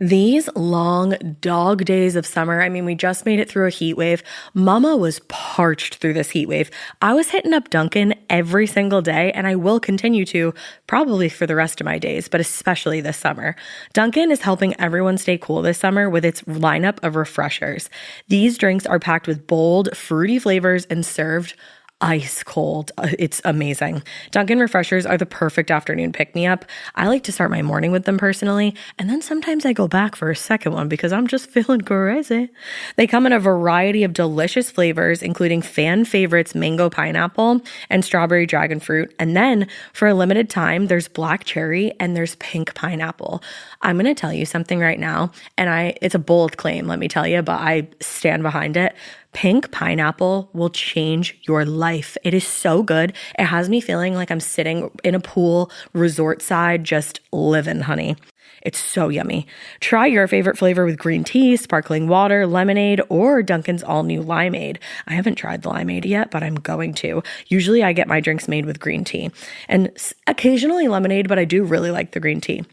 These long dog days of summer, I mean, we just made it through a heat wave. Mama was parched through this heat wave. I was hitting up Dunkin' every single day, and I will continue to probably for the rest of my days, but especially this summer. Dunkin' is helping everyone stay cool this summer with its lineup of refreshers. These drinks are packed with bold, fruity flavors and served ice cold. It's amazing. Dunkin' refreshers are the perfect afternoon pick-me-up. I like to start my morning with them personally, and then sometimes I go back for a second one because I'm just feeling crazy. They come in a variety of delicious flavors, including fan favorites mango pineapple and strawberry dragon fruit. And then for a limited time, there's black cherry and there's pink pineapple. I'm going to tell you something right now, and it's a bold claim, let me tell you, but I stand behind it. Pink pineapple will change your life. It is so good. It has me feeling like I'm sitting in a pool, resort side, just living, honey. It's so yummy. Try your favorite flavor with green tea, sparkling water, lemonade, or Dunkin's all-new limeade. I haven't tried the limeade yet, but I'm going to. Usually I get my drinks made with green tea and occasionally lemonade, but I do really like the green tea.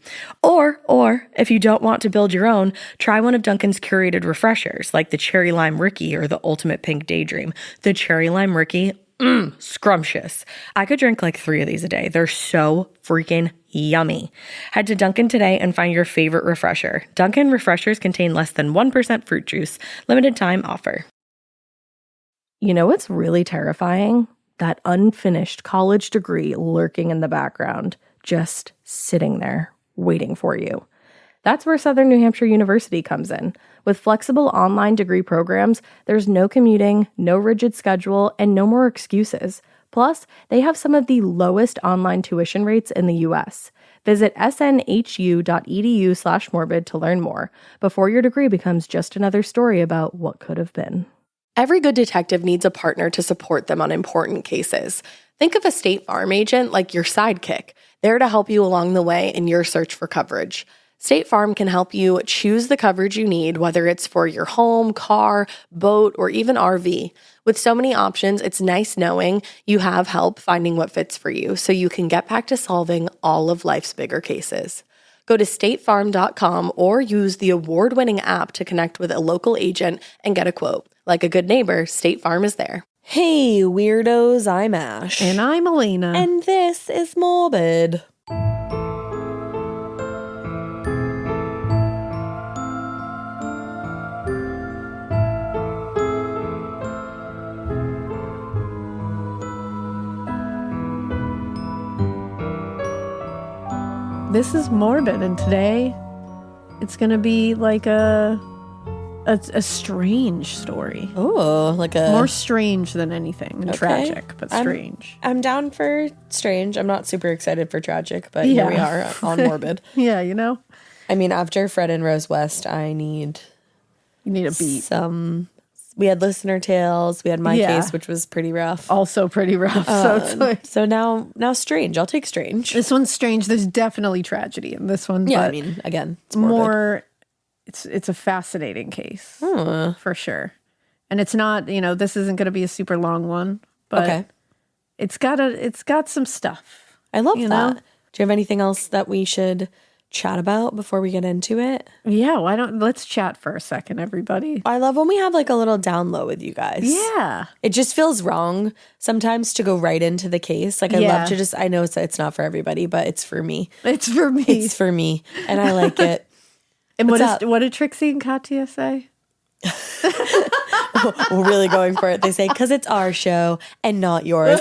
Or if you don't want to build your own, try one of Dunkin's curated refreshers like the Cherry Lime Ricky or the Ultimate Pink Daydream. The Cherry Lime Ricky, scrumptious. I could drink like 3 of these a day. They're so freaking yummy. Head to Dunkin' today and find your favorite refresher. Dunkin' refreshers contain less than 1% fruit juice. Limited time offer. You know what's really terrifying? That unfinished college degree lurking in the background, just sitting there waiting for you. That's where Southern New Hampshire University comes in. With flexible online degree programs, there's no commuting, no rigid schedule, and no more excuses. Plus, they have some of the lowest online tuition rates in the U.S. Visit snhu.edu/morbid to learn more before your degree becomes just another story about what could have been. Every good detective needs a partner to support them on important cases. Think of a State Farm agent like your sidekick, there to help you along the way in your search for coverage. State Farm can help you choose the coverage you need, whether it's for your home, car, boat, or even RV. With so many options, it's nice knowing you have help finding what fits for you so you can get back to solving all of life's bigger cases. Go to statefarm.com or use the award-winning app to connect with a local agent and get a quote. Like a good neighbor, State Farm is there. Hey, weirdos, I'm Ash. And I'm Alaina. And this is Morbid. This is Morbid, and today it's going to be like a strange story. Oh, like a... More strange than anything. Okay. Tragic, but strange. I'm down for strange. I'm not super excited for tragic, but here we are on Morbid. Yeah, you know? I mean, after Fred and Rose West, You need a beat. We had listener tales. We had my case, which was pretty rough. Also pretty rough. So it's like, so now strange. I'll take strange. This one's strange. There's definitely tragedy in this one. Yeah, but I mean, again, it's more. It's a fascinating case for sure. And it's not. This isn't going to be a super long one, but it's got some stuff. I love that. Do you have anything else that we should chat about before we get into it? Yeah, let's chat for a second, everybody. I love when we have like a little down low with you guys. Yeah. It just feels wrong sometimes to go right into the case. Like I love to I know it's not for everybody, but it's for me. It's for me. It's for me. And I like it. And what did Trixie and Katya say? We're really going for it. They say, because it's our show and not yours.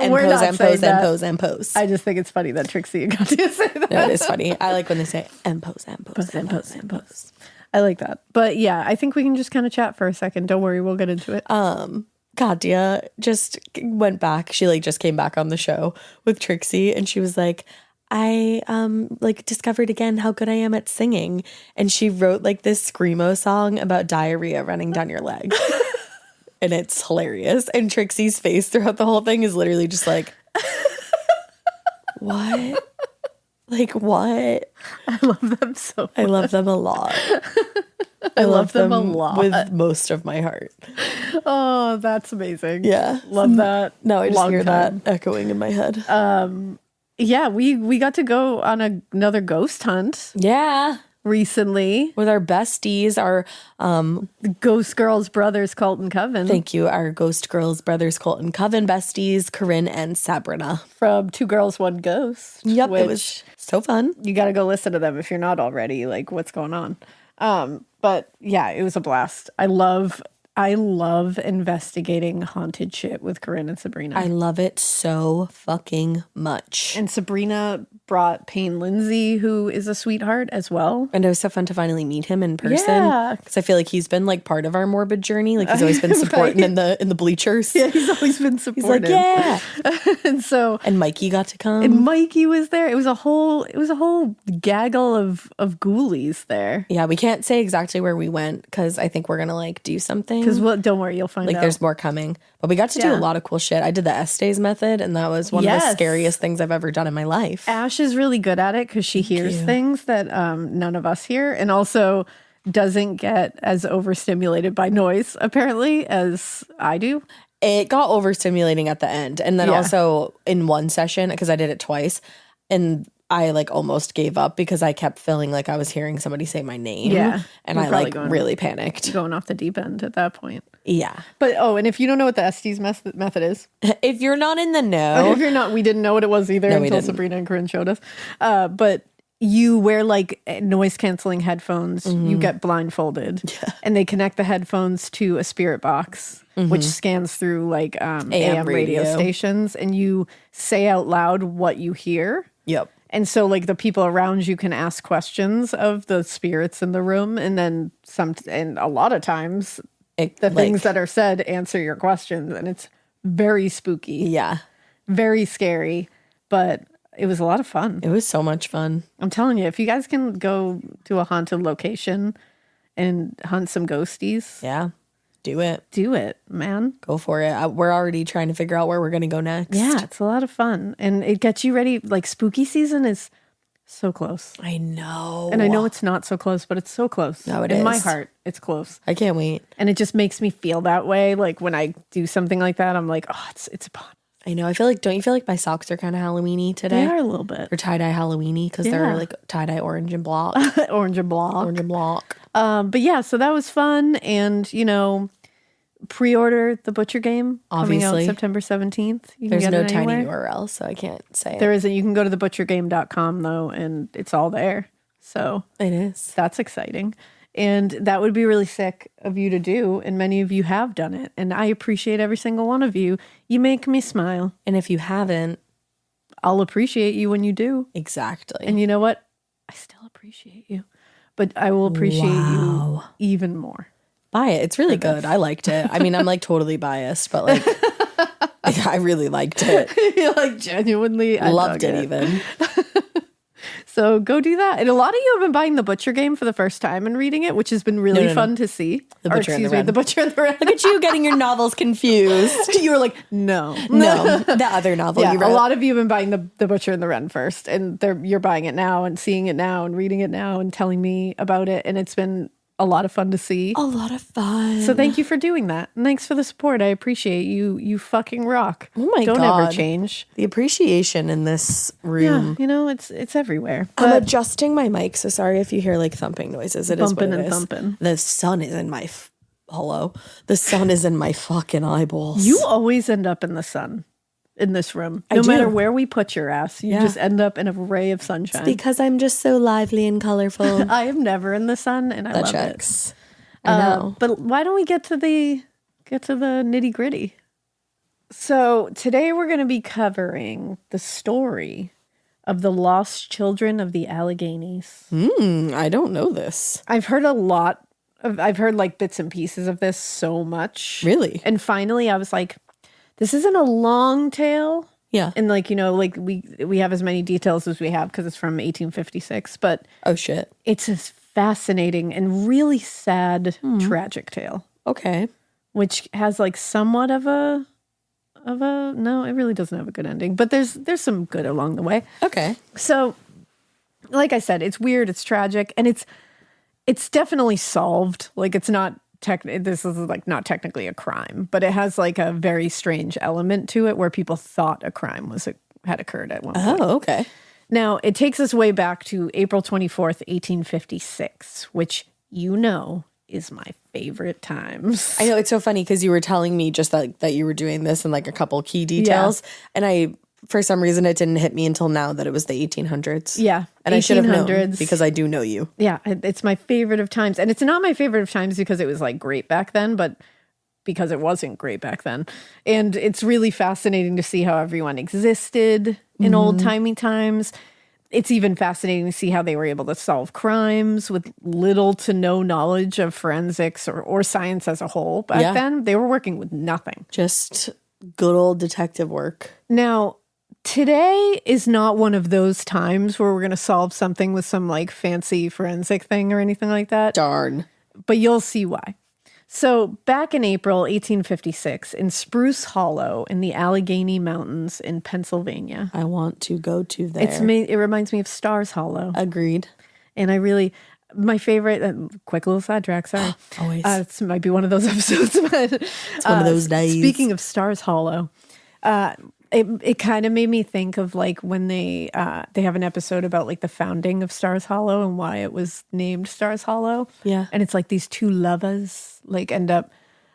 And pose. I just think it's funny that Trixie and Katya say that. No, it is funny. I like when they say pose. I like that. But yeah, I think we can just kind of chat for a second. Don't worry, we'll get into it. Katya just went back. She just came back on the show with Trixie, and she was like, I discovered again how good I am at singing. And she wrote this screamo song about diarrhea running down your leg. And it's hilarious. And Trixie's face throughout the whole thing is literally just like, what? What? I love them so much. I love them a lot. I love them a lot. With most of my heart. Oh, that's amazing. Yeah. Love that. No, I just hear that echoing in my head. Yeah, we got to go on another ghost hunt. Yeah. Recently. With our besties, our Ghost Girls Brothers Colton Coven. Thank you. Our Ghost Girls Brothers Colton Coven besties, Corinne and Sabrina. From Two Girls, One Ghost. Yep, it was so fun. You got to go listen to them if you're not already, like, what's going on. But yeah, it was a blast. I love investigating haunted shit with Corinne and Sabrina. I love it so fucking much. And Sabrina brought Payne Lindsay, who is a sweetheart as well. And it was so fun to finally meet him in person. Yeah. Because I feel like he's been like part of our morbid journey. Like he's always been supporting right. in the bleachers. Yeah, he's always been supportive. He's like, yeah. And Mikie got to come. And Mikie was there. It was a whole gaggle of ghoulies there. Yeah, we can't say exactly where we went because I think we're gonna like do something. Because don't worry, you'll find out. Like there's more coming. But we got to do a lot of cool shit. I did the Estes method, and that was one of the scariest things I've ever done in my life. Ash is really good at it because she hears things that none of us hear, and also doesn't get as overstimulated by noise, apparently, as I do. It got overstimulating at the end. And then also in one session, because I did it twice, and I like almost gave up because I kept feeling like I was hearing somebody say my name. Yeah. And I like really panicked. Going off the deep end at that point. Yeah. But and if you don't know what the Estes method is. If you're not in the know. If you're not, we didn't know what it was either until Sabrina and Corinne showed us. But you wear like noise canceling headphones. You get blindfolded. Yeah. And they connect the headphones to a spirit box, which scans through like AM radio stations. And you say out loud what you hear. Yep. And so, like, the people around you can ask questions of the spirits in the room, and then and a lot of times, things that are said answer your questions, and it's very spooky. Yeah. Very scary, but it was a lot of fun. It was so much fun. I'm telling you, if you guys can go to a haunted location and hunt some ghosties. Yeah. Do it. Do it, man. Go for it. We're already trying to figure out where we're going to go next. Yeah, it's a lot of fun. And it gets you ready. Like, spooky season is so close. I know. And I know it's not so close, but it's so close. No, it is. In my is. heart, it's close. I can't wait. And it just makes me feel that way. Like, when I do something like that, I'm like, oh, it's upon. I know. Don't you feel like my socks are kind of Halloween-y today? They are a little bit. Or tie-dye Halloween-y because they're like tie-dye orange and block. Orange and block. Orange and block. But yeah, so that was fun. And, pre-order the Butcher Game. Obviously. Coming out September 17th. There's no tiny URL, so I can't say it. There isn't. You can go to thebutchergame.com, though, and it's all there. So it is. That's exciting. And that would be really sick of you to do. And many of you have done it. And I appreciate every single one of you. You make me smile. And if you haven't, I'll appreciate you when you do. Exactly. And you know what? I still appreciate you. But I will appreciate you even more. Buy it. It's really good. I liked it. I mean, I'm like totally biased, but like I really liked it. You like genuinely loved it even. So go do that. And a lot of you have been buying The Butcher Game for the first time and reading it, which has been really fun to see. The Butcher and the Wren. The Butcher and the Wren. Look at you getting your novels confused. You were like, no, the other novel you read. A lot of you have been buying the Butcher and the Wren first, and you're buying it now and seeing it now and reading it now and telling me about it, and it's been a lot of fun to see. A lot of fun. So thank you for doing that. And thanks for the support. I appreciate you. You fucking rock. Oh my God. Don't ever change. The appreciation in this room. Yeah, it's everywhere. I'm adjusting my mic, so sorry if you hear like thumping noises. It is what it is. Thumping. The sun is in my The sun is in my fucking eyeballs. You always end up in the sun. In this room. No matter where we put your ass, you just end up in a ray of sunshine. It's because I'm just so lively and colorful. I am never in the sun, and I love it. I know. But why don't we get to the nitty gritty? So today we're going to be covering the story of the lost children of the Alleghenies. I don't know this. I've heard I've heard like bits and pieces of this so much. Really? And finally I was like, this isn't a long tale. Yeah. And like, we have as many details as we have because it's from 1856, but oh shit. It's a fascinating and really sad, tragic tale. Okay. Which has like somewhat of a no, it really doesn't have a good ending, but there's some good along the way. Okay. So like I said, it's weird, it's tragic, and it's definitely solved. Like it's not this is like not technically a crime, but it has like a very strange element to it where people thought a crime had occurred at one point. Oh, okay. Now, it takes us way back to April 24th, 1856, which is my favorite times. I know, it's so funny because you were telling me just that you were doing this and like a couple key details. Yeah. And for some reason, it didn't hit me until now that it was the 1800s. Yeah. And 1800s. I should have known because I do know you. Yeah. It's my favorite of times. And it's not my favorite of times because it was like great back then, but because it wasn't great back then. And it's really fascinating to see how everyone existed in old-timey times. It's even fascinating to see how they were able to solve crimes with little to no knowledge of forensics or science as a whole. Back then, they were working with nothing. Just good old detective work. Now, today is not one of those times where we're going to solve something with some like fancy forensic thing or anything like that. Darn. But you'll see why. So back in April 1856, in Spruce Hollow in the Allegheny Mountains in Pennsylvania. I want to go to there. It reminds me of Stars Hollow. Agreed. And my favorite, quick little sidetrack, sorry. Always. It might be one of those episodes. But, it's one of those days. Speaking of Stars Hollow, it kind of made me think of like when they have an episode about like the founding of Stars Hollow and why it was named Stars Hollow. Yeah. And it's like these two lovers like end up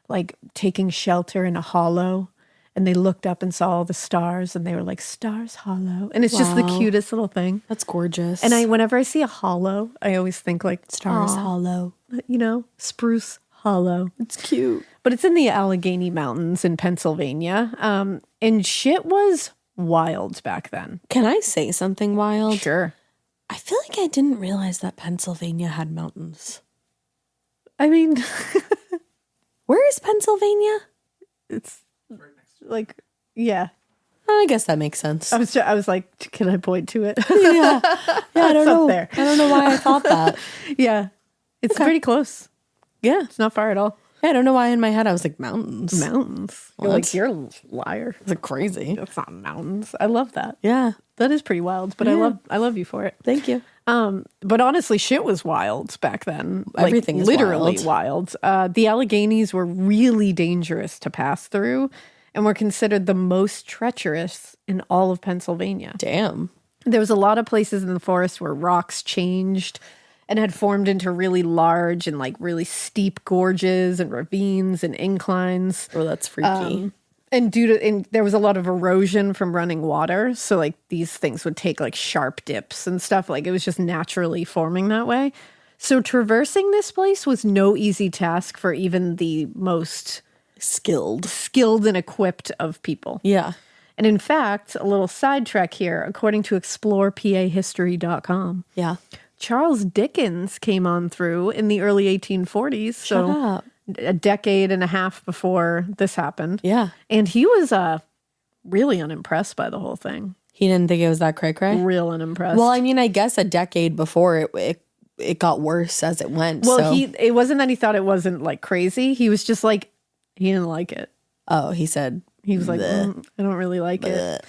like taking shelter in a hollow, and they looked up and saw all the stars and they were like, Stars Hollow. And it's just the cutest little thing. That's gorgeous. And whenever I see a hollow, I always think like Stars Hollow. Spruce Hollow. It's cute. But it's in the Allegheny Mountains in Pennsylvania. And shit was wild back then. Can I say something wild? Sure. I feel like I didn't realize that Pennsylvania had mountains. I mean... Where is Pennsylvania? It's like, yeah. I guess that makes sense. I was like, can I point to it? Yeah, I don't know. There. I don't know why I thought that. Yeah. It's pretty close. Yeah. It's not far at all. Yeah, I don't know why in my head I was like, mountains. Mountains. You're a liar. It's crazy. It's not mountains. I love that. Yeah. That is pretty wild, but I love you for it. Thank you. But honestly, shit was wild back then. Everything is literally wild. The Alleghenies were really dangerous to pass through and were considered the most treacherous in all of Pennsylvania. Damn. There was a lot of places in the forest where rocks changed and had formed into really large and like really steep gorges and ravines and inclines. Oh, that's freaky. And there was a lot of erosion from running water. So like these things would take like sharp dips and stuff. Like it was just naturally forming that way. So traversing this place was no easy task for even the most skilled and equipped of people. Yeah. And in fact, a little sidetrack here, according to explorepahistory.com. Yeah. Charles Dickens came on through in the early 1840s. Shut up. A decade and a half before this happened. Yeah. And he was really unimpressed by the whole thing. He didn't think it was that cray-cray? Real unimpressed. Well, I mean, I guess a decade before it got worse as it went. Well, so. It wasn't that he thought it wasn't like crazy. He was just like, he didn't like it. Oh, he was like, I don't really like it.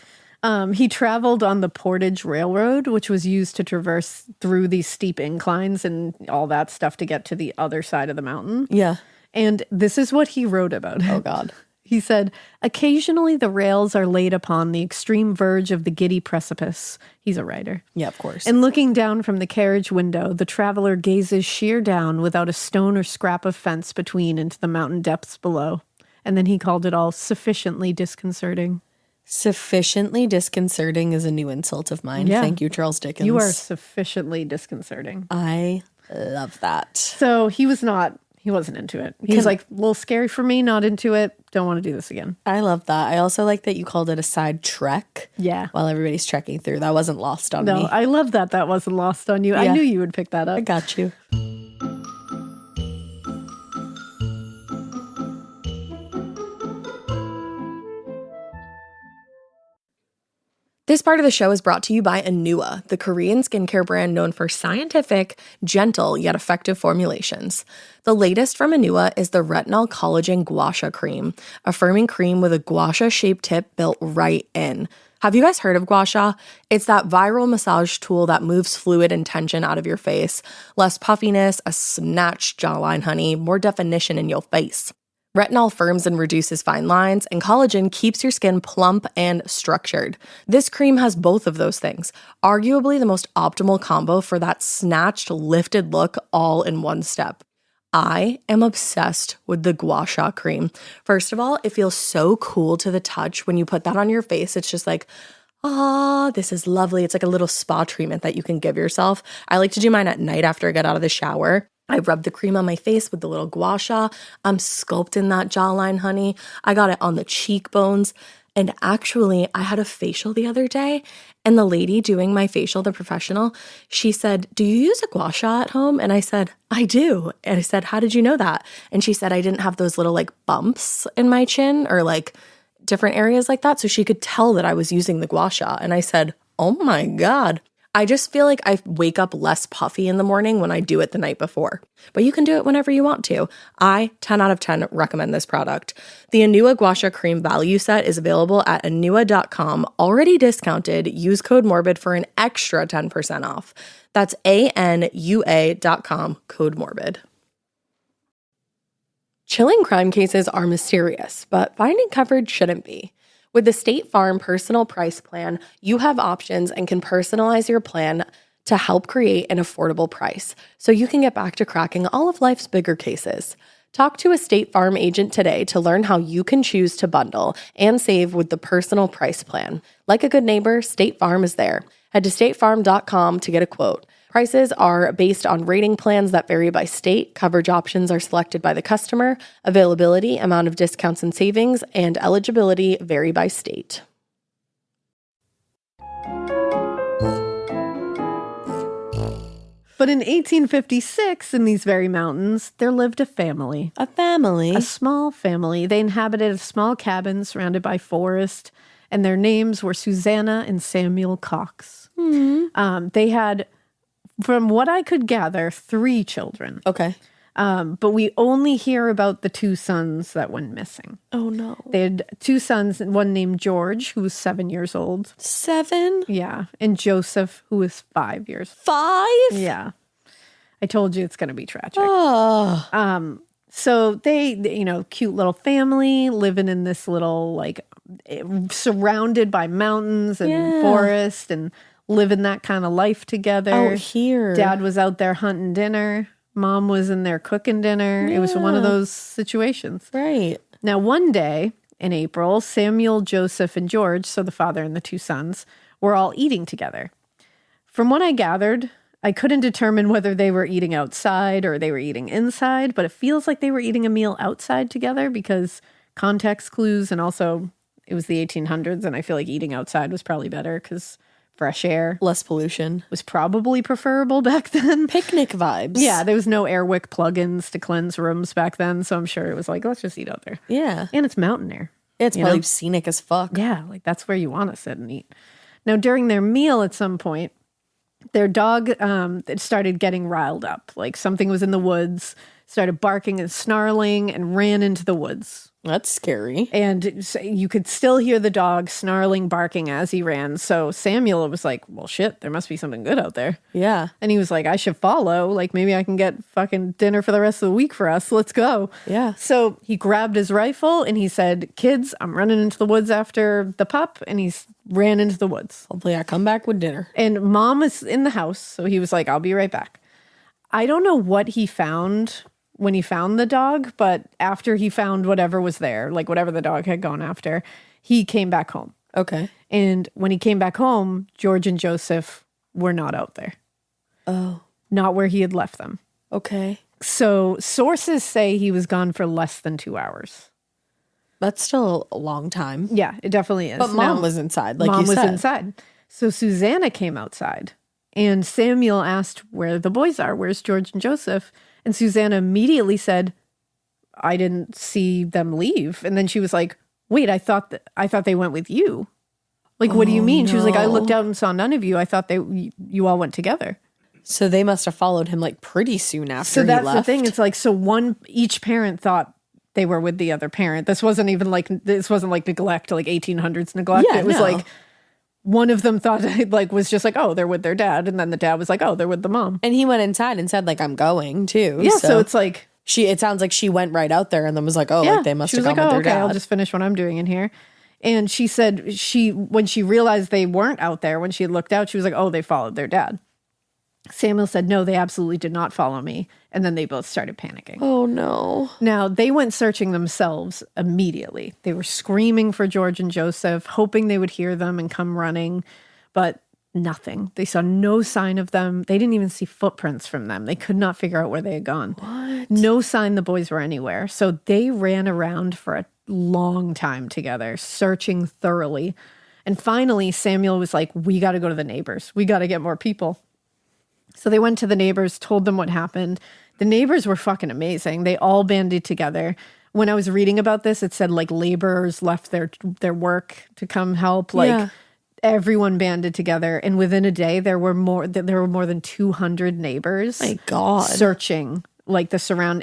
He traveled on the Portage Railroad, which was used to traverse through these steep inclines and all that stuff to get to the other side of the mountain. Yeah. And this is what he wrote about it. Oh, God. He said, occasionally the rails are laid upon the extreme verge of the giddy precipice. He's a writer. Yeah, of course. And looking down from the carriage window, the traveler gazes sheer down without a stone or scrap of fence between into the mountain depths below. And then he called it all sufficiently disconcerting. Sufficiently disconcerting is a new insult of mine. Yeah. Thank you, Charles Dickens. You are sufficiently disconcerting. I love that. So he wasn't into it. He's like, a little scary for me, not into it. Don't want to do this again. I love that. I also like that you called it a side trek. Yeah. While everybody's trekking through. That wasn't lost on me. No, I love that wasn't lost on you. Yeah. I knew you would pick that up. I got you. This part of the show is brought to you by Anua, the Korean skincare brand known for scientific, gentle, yet effective formulations. The latest from Anua is the Retinol Collagen Gua Sha Cream, a firming cream with a gua sha-shaped tip built right in. Have you guys heard of gua sha? It's that viral massage tool that moves fluid and tension out of your face. Less puffiness, a snatched jawline, honey, more definition in your face. Retinol firms and reduces fine lines, and collagen keeps your skin plump and structured. This cream has both of those things, arguably the most optimal combo for that snatched, lifted look all in one step. I am obsessed with the Gua Sha cream. First of all, it feels so cool to the touch when you put that on your face. It's just like, this is lovely. It's like a little spa treatment that you can give yourself. I like to do mine at night after I get out of the shower. I rub the cream on my face with the little Gua Sha. I'm sculpting that jawline, honey. I got it on the cheekbones. And actually, I had a facial the other day, and the lady doing my facial, the professional, she said, "Do you use a Gua Sha at home?" And I said, "I do." And I said, "How did you know that?" And she said, "I didn't have those little like bumps in my chin or like different areas like that." So she could tell that I was using the Gua Sha. And I said, "Oh my God." I just feel like I wake up less puffy in the morning when I do it the night before. But you can do it whenever you want to. I, 10 out of 10, recommend this product. The Anua Gua Sha Cream Value Set is available at anua.com, already discounted. Use code MORBID for an extra 10% off. That's ANUA.com, code MORBID. Chilling crime cases are mysterious, but finding coverage shouldn't be. With the State Farm Personal Price Plan, you have options and can personalize your plan to help create an affordable price so you can get back to cracking all of life's bigger cases. Talk to a State Farm agent today to learn how you can choose to bundle and save with the Personal Price Plan. Like a good neighbor, State Farm is there. Head to statefarm.com to get a quote. Prices are based on rating plans that vary by state. Coverage options are selected by the customer. Availability, amount of discounts and savings, and eligibility vary by state. But in 1856, in these very mountains, there lived a family. A family? A small family. They inhabited a small cabin surrounded by forest, and their names were Susanna and Samuel Cox. They had, from what I could gather, 3 children. Okay. But we only hear about the 2 sons that went missing. Oh, no. They had 2 sons, one named George, who was 7 years old. 7? Yeah. And Joseph, who was 5 years. 5? Yeah. I told you it's going to be tragic. Oh. So they, cute little family living in this little, like, surrounded by mountains and forest and living that kind of life together. Out here. Dad was out there hunting dinner. Mom was in there cooking dinner. Yeah. It was one of those situations. Right. Now, one day in April, Samuel, Joseph, and George, so the father and the 2 sons, were all eating together. From what I gathered, I couldn't determine whether they were eating outside or they were eating inside, but it feels like they were eating a meal outside together because context clues, and also it was the 1800s, and I feel like eating outside was probably better because fresh air. Less pollution. Was probably preferable back then. Picnic vibes. Yeah, there was no Airwick plugins to cleanse rooms back then, so I'm sure it was like, let's just eat out there. Yeah. And it's mountain air. It's probably scenic as fuck. Yeah, like that's where you want to sit and eat. Now, during their meal at some point, their dog started getting riled up. Like something was in the woods, started barking and snarling, and ran into the woods. That's scary. And you could still hear the dog snarling, barking as he ran. So Samuel was like, well, shit, there must be something good out there. Yeah. And he was like, I should follow. Like, maybe I can get fucking dinner for the rest of the week for us. Let's go. Yeah. So he grabbed his rifle and he said, kids, I'm running into the woods after the pup. And he ran into the woods. Hopefully I come back with dinner. And Mom was in the house. So he was like, I'll be right back. I don't know what he found when he found the dog, but after he found whatever was there, like whatever the dog had gone after, he came back home. Okay. And when he came back home, George and Joseph were not out there. Oh. Not where he had left them. Okay. So sources say he was gone for less than 2 hours. That's still a long time. Yeah, it definitely is. But Mom was inside, like Mom you said. was inside. So Susanna came outside and Samuel asked where the boys are. Where's George and Joseph? And Susanna immediately said, I didn't see them leave. And then she was like, wait, I thought they went with you. Like, what do you mean? No. She was like, I looked out and saw none of you. I thought you all went together. So they must have followed him like pretty soon after he left. So that's the thing. It's like, each parent thought they were with the other parent. This wasn't like neglect, like 1800s neglect. Yeah, it was like one of them thought like was just like, oh, they're with their dad. And then the dad was like, oh, they're with the mom. And he went inside and said like, I'm going too. Yeah. So it's like, It sounds like she went right out there and then was like, like they must have gone with their dad. I'll just finish what I'm doing in here. And she said when she realized they weren't out there, when she had looked out, she was like, oh, they followed their dad. Samuel said, no, they absolutely did not follow me. And then they both started panicking. Oh, no. Now, they went searching themselves immediately. They were screaming for George and Joseph, hoping they would hear them and come running, but nothing. They saw no sign of them. They didn't even see footprints from them. They could not figure out where they had gone. What? No sign the boys were anywhere. So they ran around for a long time together, searching thoroughly. And finally, Samuel was like, we got to go to the neighbors. We got to get more people. So they went to the neighbors, told them what happened. The neighbors were fucking amazing. They all banded together. When I was reading about this, it said like laborers left their work to come help. Like everyone banded together. And within a day, there were more than 200 neighbors. My God. Searching like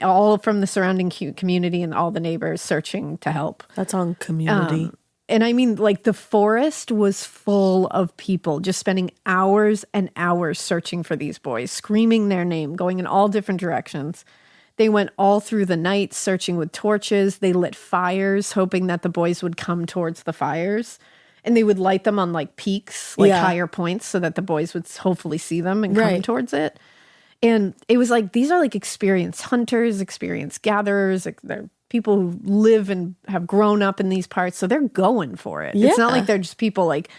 all from the surrounding community and all the neighbors searching to help. That's on community. And I mean, like the forest was full of people just spending hours and hours searching for these boys, screaming their name, going in all different directions. They went all through the night searching with torches. They lit fires, hoping that the boys would come towards the fires. And they would light them on like peaks, like higher points, so that the boys would hopefully see them and come towards it. And it was like, these are like experienced hunters, experienced gatherers. They're people who live and have grown up in these parts. So they're going for it. Yeah. It's not like they're just people like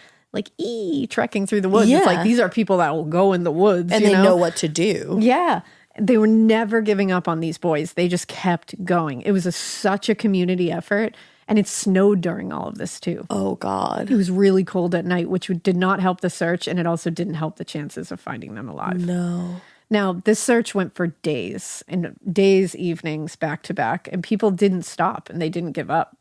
trekking through the woods. Yeah. It's like, these are people that will go in the woods. And they know what to do. Yeah. They were never giving up on these boys. They just kept going. It was such a community effort. And it snowed during all of this too. Oh, God. It was really cold at night, which did not help the search. And it also didn't help the chances of finding them alive. No. Now, this search went for days and days, evenings, back to back, and people didn't stop and they didn't give up.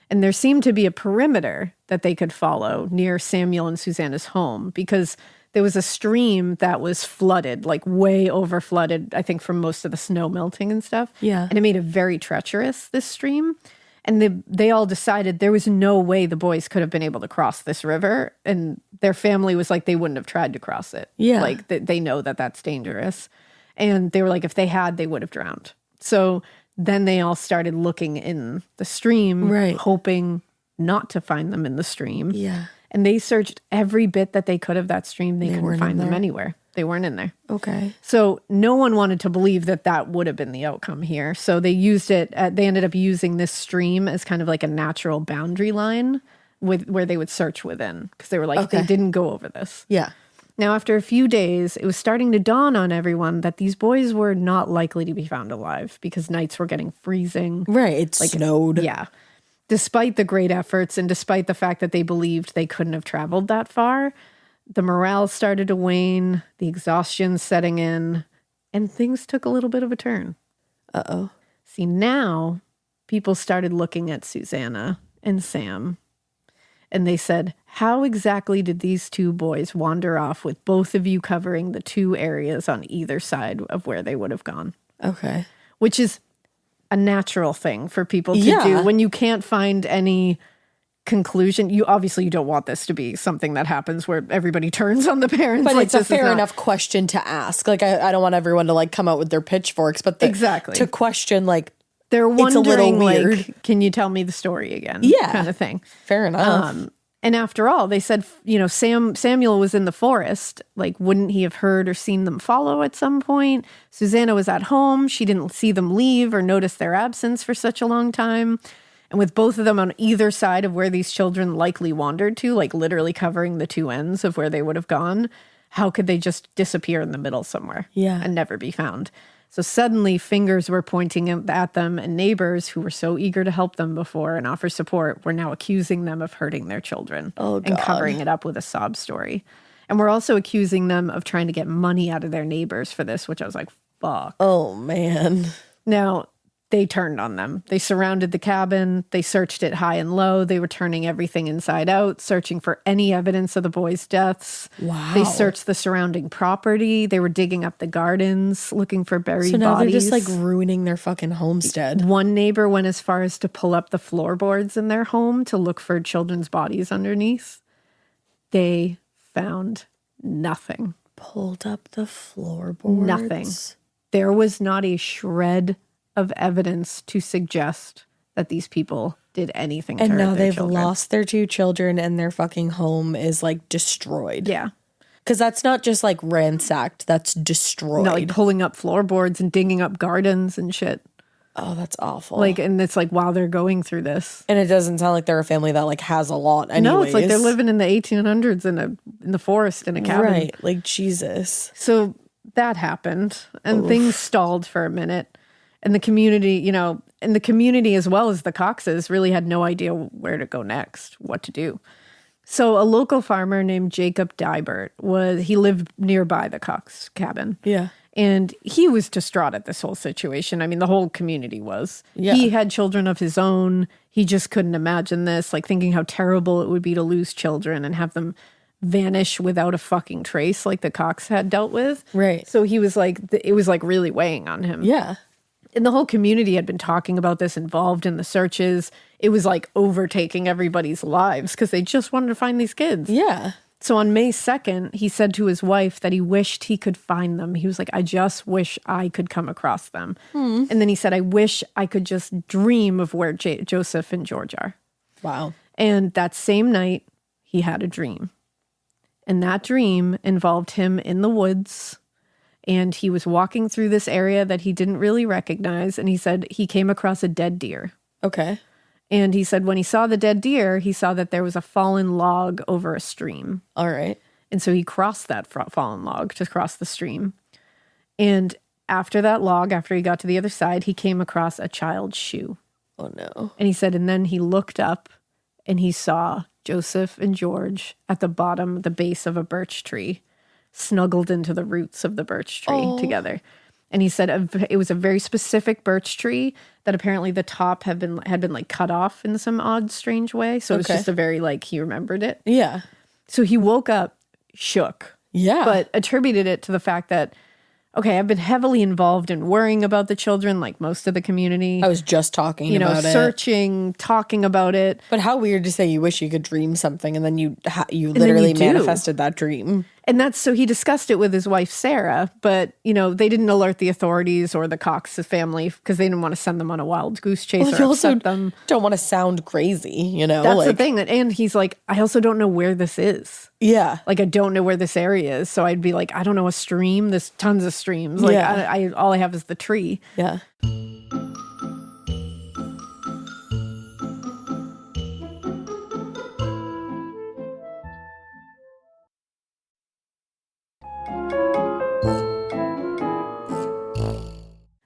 And there seemed to be a perimeter that they could follow near Samuel and Susanna's home because there was a stream that was flooded, like way over flooded, I think from most of the snow melting and stuff. Yeah. And it made it very treacherous, this stream. And they all decided there was no way the boys could have been able to cross this river. And their family was like, they wouldn't have tried to cross it. Yeah. Like, they know that that's dangerous. And they were like, if they had, they would have drowned. So then they all started looking in the stream, hoping not to find them in the stream. Yeah. And they searched every bit that they could of that stream. They couldn't find them anywhere. They weren't in there. Okay. So no one wanted to believe that would have been the outcome here. So they used it. They ended up using this stream as kind of like a natural boundary line where they would search within because they were like, they didn't go over this. Yeah. Now, after a few days, it was starting to dawn on everyone that these boys were not likely to be found alive because nights were getting freezing. Right. It snowed. Yeah. Despite the great efforts and despite the fact that they believed they couldn't have traveled that far, the morale started to wane, the exhaustion setting in, and things took a little bit of a turn. Uh-oh. See, now people started looking at Susanna and Sam, and they said, how exactly did these two boys wander off with both of you covering the two areas on either side of where they would have gone? Okay. Which is a natural thing for people to do when you can't find any conclusion. You don't want this to be something that happens where everybody turns on the parents. But like, it's a fair enough question to ask. Like, I don't want everyone to like come out with their pitchforks, but to question, like, they're wondering, it's a little weird. Like, can you tell me the story again? Yeah, kind of thing. Fair enough. And after all, they said, Samuel was in the forest. Like, wouldn't he have heard or seen them follow at some point? Susanna was at home. She didn't see them leave or notice their absence for such a long time. And with both of them on either side of where these children likely wandered to, like literally covering the two ends of where they would have gone, how could they just disappear in the middle somewhere and never be found? So suddenly fingers were pointing at them, and neighbors who were so eager to help them before and offer support were now accusing them of hurting their children and covering it up with a sob story. And we're also accusing them of trying to get money out of their neighbors for this, which I was like, fuck. Oh, man. Now, they turned on them. They surrounded the cabin. They searched it high and low. They were turning everything inside out, searching for any evidence of the boys' deaths. Wow. They searched the surrounding property. They were digging up the gardens, looking for buried bodies. So now they're just like ruining their fucking homestead. One neighbor went as far as to pull up the floorboards in their home to look for children's bodies underneath. They found nothing. Pulled up the floorboards? Nothing. There was not a shred of evidence to suggest that these people did anything to hurt And now their they've children. lost their 2 children and their fucking home is like destroyed. Yeah. Because that's not just like ransacked, that's destroyed. No, like pulling up floorboards and digging up gardens and shit. Oh, that's awful. Like, and it's like while they're going through this. And it doesn't sound like they're a family that like has a lot anyways. No, it's like they're living in the 1800s in the forest in a cabin. Right, like Jesus. So that happened and things stalled for a minute. And the community, and the community as well as the Coxes really had no idea where to go next, what to do. So a local farmer named Jacob Dibert he lived nearby the Cox cabin. Yeah. And he was distraught at this whole situation. I mean, the whole community was. Yeah. He had children of his own. He just couldn't imagine this, like thinking how terrible it would be to lose children and have them vanish without a fucking trace like the Cox had dealt with. Right. So he was like, it was like really weighing on him. Yeah. And the whole community had been talking about this, involved in the searches. It was like overtaking everybody's lives because they just wanted to find these kids. Yeah. So on May 2nd, he said to his wife that he wished he could find them. He was like, I just wish I could come across them. And then he said, I wish I could just dream of where Joseph and George are. Wow. And that same night, he had a dream. And that dream involved him in the woods. And he was walking through this area that he didn't really recognize. And he said he came across a dead deer. Okay. And he said when he saw the dead deer, he saw that there was a fallen log over a stream. All right. And so he crossed that fallen log to cross the stream. And after that log, after he got to the other side, he came across a child's shoe. Oh, no. And he said, and then he looked up and he saw Joseph and George at the bottom, the base of a birch tree, snuggled into the roots of the birch tree together. And he said it was a very specific birch tree that apparently the top had been like cut off in some odd, strange way. So it was just a very like he remembered it. Yeah. So he woke up shook. Yeah. But attributed it to the fact that, okay, I've been heavily involved in worrying about the children, like most of the community. I was just talking about it. Searching, talking about it. But how weird to say you wish you could dream something and then you literally manifested that dream. And that's, so he discussed it with his wife, Sarah, but, they didn't alert the authorities or the Cox family because they didn't want to send them on a wild goose chase or upset them. Don't want to sound crazy, That's the thing. And he's like, I also don't know where this is. Yeah. Like, I don't know where this area is. So I'd be like, I don't know, a stream. There's tons of streams. Like, I all I have is the tree. Yeah.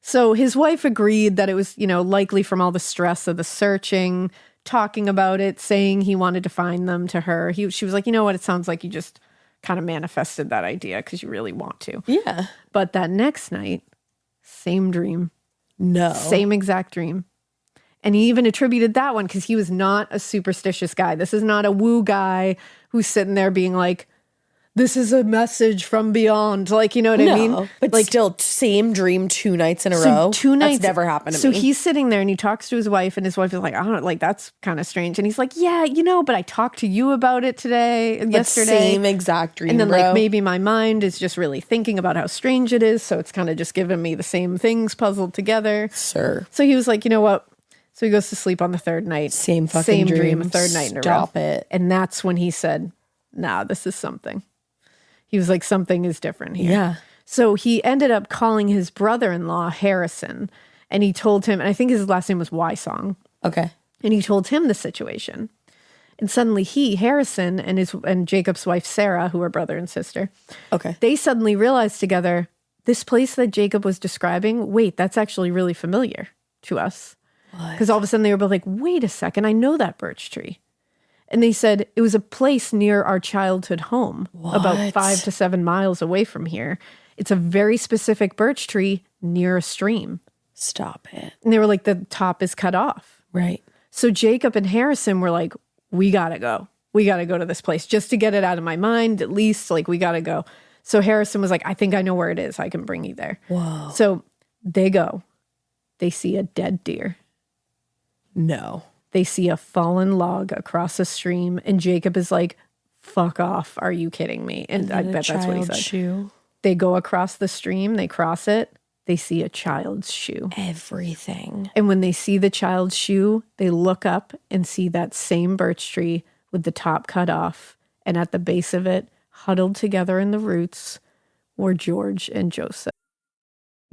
So his wife agreed that it was, likely from all the stress of the searching, talking about it, saying he wanted to find them to her. She was like, you know what? It sounds like you just kind of manifested that idea because you really want to. Yeah. But that next night, same dream. No. Same exact dream. And he even attributed that one because he was not a superstitious guy. This is not a woo guy who's sitting there being like, this is a message from beyond. Like, you know what I mean? But like, still, same dream 2 nights in a row. 2 nights. That's never happened to so me. So he's sitting there and he talks to his wife, and his wife is like, I don't know, like, that's kind of strange. And he's like, yeah, but I talked to you about it yesterday. Same exact dream, and then, like, maybe my mind is just really thinking about how strange it is. So it's kind of just giving me the same things puzzled together. Sir. So he was like, you know what? So he goes to sleep on the third night. Same dream. A third night in a row. Stop it. And that's when he said, nah, this is something. He was like, something is different here. Yeah. So he ended up calling his brother-in-law Harrison, and he told him, and I think his last name was Wysong. Okay. And he told him the situation. And suddenly Harrison, and Jacob's wife, Sarah, who are brother and sister, okay, they suddenly realized together, this place that Jacob was describing, wait, that's actually really familiar to us. Because all of a sudden they were both like, wait a second, I know that birch tree. And they said it was a place near our childhood home, about 5 to 7 miles away from here. It's a very specific birch tree near a stream. Stop it. And they were like, the top is cut off. Right. So Jacob and Harrison were like, we got to go. We got to go to this place just to get it out of my mind, at least. Like, we got to go. So Harrison was like, I think I know where it is. I can bring you there. Whoa. So they go. They see a dead deer. No. They see a fallen log across a stream, and Jacob is like, fuck off. Are you kidding me? And I bet that's what he said. Shoe. They go across the stream, they cross it, they see a child's shoe. Everything. And when they see the child's shoe, they look up and see that same birch tree with the top cut off. And at the base of it, huddled together in the roots, were George and Joseph.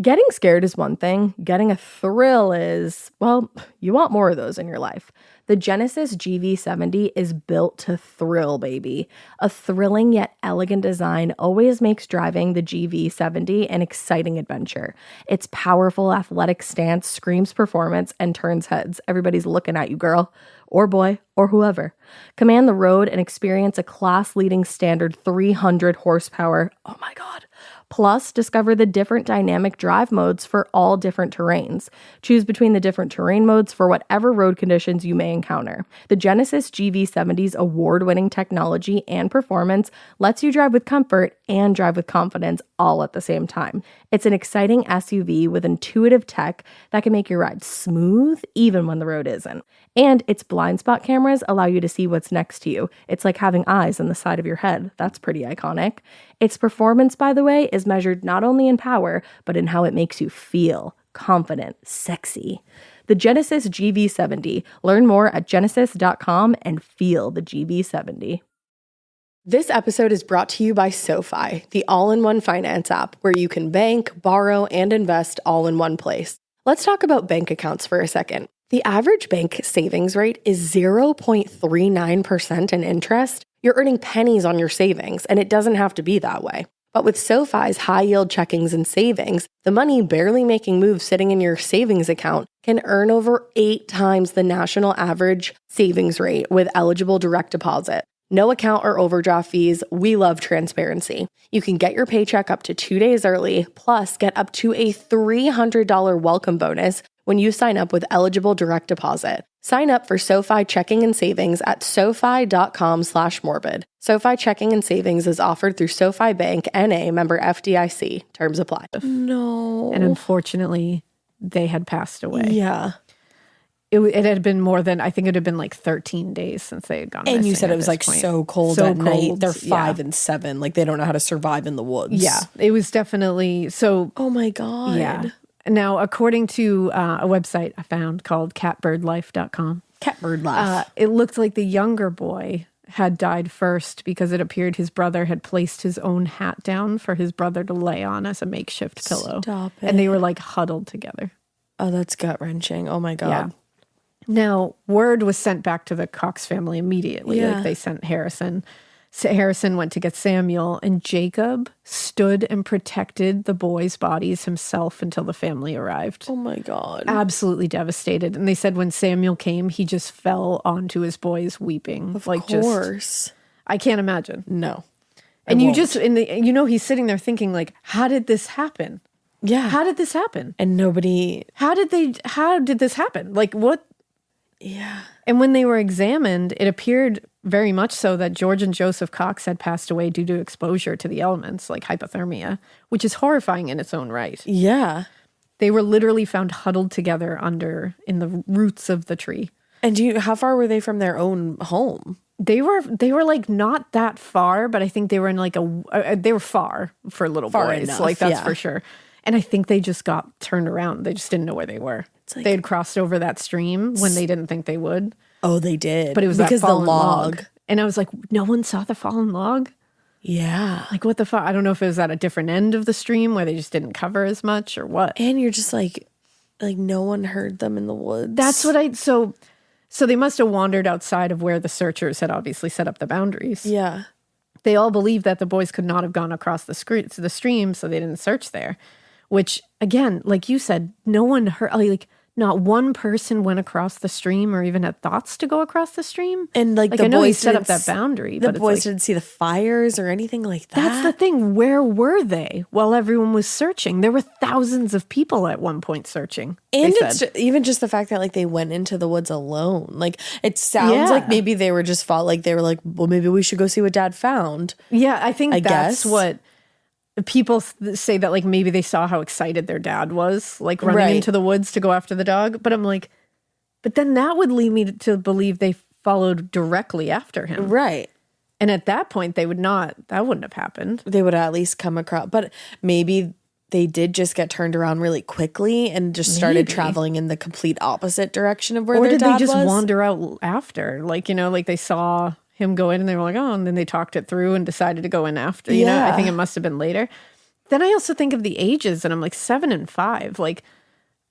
Getting scared is one thing. Getting a thrill is, well, you want more of those in your life. The Genesis GV70 is built to thrill, baby. A thrilling yet elegant design always makes driving the GV70 an exciting adventure. Its powerful athletic stance screams performance and turns heads. Everybody's looking at you, girl, or boy, or whoever. Command the road and experience a class-leading standard 300 horsepower. Oh my God. Plus, discover the different dynamic drive modes for all different terrains. Choose between the different terrain modes for whatever road conditions you may encounter. The Genesis GV70's award-winning technology and performance lets you drive with comfort and drive with confidence all at the same time. It's an exciting SUV with intuitive tech that can make your ride smooth even when the road isn't. And its blind spot cameras allow you to see what's next to you. It's like having eyes on the side of your head. That's pretty iconic. Its performance, by the way, is measured not only in power, but in how it makes you feel confident, sexy. The Genesis GV70. Learn more at genesis.com and feel the GV70. This episode is brought to you by SoFi, the all-in-one finance app where you can bank, borrow, and invest all in one place. Let's talk about bank accounts for a second. The average bank savings rate is 0.39% in interest. You're earning pennies on your savings, and it doesn't have to be that way. But with SoFi's high-yield checkings and savings, the money barely making moves sitting in your savings account can earn over 8 times the national average savings rate with eligible direct deposit. No account or overdraft fees. We love transparency. You can get your paycheck up to 2 days early, plus get up to a $300 welcome bonus when you sign up with eligible direct deposit. Sign up for SoFi checking and savings at SoFi.com/morbid. SoFi checking and savings is offered through SoFi Bank, N.A., member FDIC. Terms apply. No. And unfortunately, they had passed away. Yeah. It had been more than, I think it had been like 13 days since they had gone missing. And you said it was like point. so cold at night. They're 5 and 7. Like they don't know how to survive in the woods. Yeah. It was definitely so. Oh my God. Yeah. Now, according to a website I found called catbirdlife.com. Catbird Life. It looked like the younger boy had died first because it appeared his brother had placed his own hat down for his brother to lay on as a makeshift pillow. Stop it. And they were like huddled together. Oh, that's gut-wrenching. Oh my God. Yeah. Now, word was sent back to the Cox family immediately. Yeah. Like they sent Harrison. So Harrison went to get Samuel, and Jacob stood and protected the boys' bodies himself until the family arrived. Oh my God. Absolutely devastated. And they said when Samuel came, he just fell onto his boys weeping. Of course. I can't imagine. No. And he's sitting there thinking like, how did this happen? Yeah. How did this happen? And nobody. How did this happen? Like what? Yeah. And when they were examined, it appeared very much so that George and Joseph Cox had passed away due to exposure to the elements, like hypothermia, which is horrifying in its own right. Yeah. They were literally found huddled together in the roots of the tree. And how far were they from their own home? They were like not that far, but I think they were in like they were far for little boys. Enough, like that's for sure. And I think they just got turned around. They just didn't know where they were. Like, they had crossed over that stream when they didn't think they would. Oh, they did. But it was because that fallen log. And I was like, no one saw the fallen log? Yeah. Like what the fuck? I don't know if it was at a different end of the stream where they just didn't cover as much or what. And you're just like no one heard them in the woods. That's what so they must have wandered outside of where the searchers had obviously set up the boundaries. Yeah. They all believed that the boys could not have gone across the stream, so they didn't search there. Which, again, like you said, no one heard, like, not one person went across the stream or even had thoughts to go across the stream. And like the I know boys he set up that boundary. The boys didn't see the fires or anything like that. That's the thing. Where were they while everyone was searching? There were thousands of people at one point searching. And it's even just the fact that like they went into the woods alone. Like it sounds like maybe they were just they were like, well, maybe we should go see what Dad found. Yeah, I think that's what people say, that like maybe they saw how excited their dad was, like running into the woods to go after the dog. But I'm like, but then that would lead me to believe they followed directly after him. Right. And at that point, that wouldn't have happened. They would at least come across, but maybe they did just get turned around really quickly and just started traveling in the complete opposite direction of where their dad was. Or did they just wander out after? Like, like they saw him go in and they were like, oh, and then they talked it through and decided to go in after. You know, I think it must have been later. Then I also think of the ages, and I'm like 7 and 5. Like,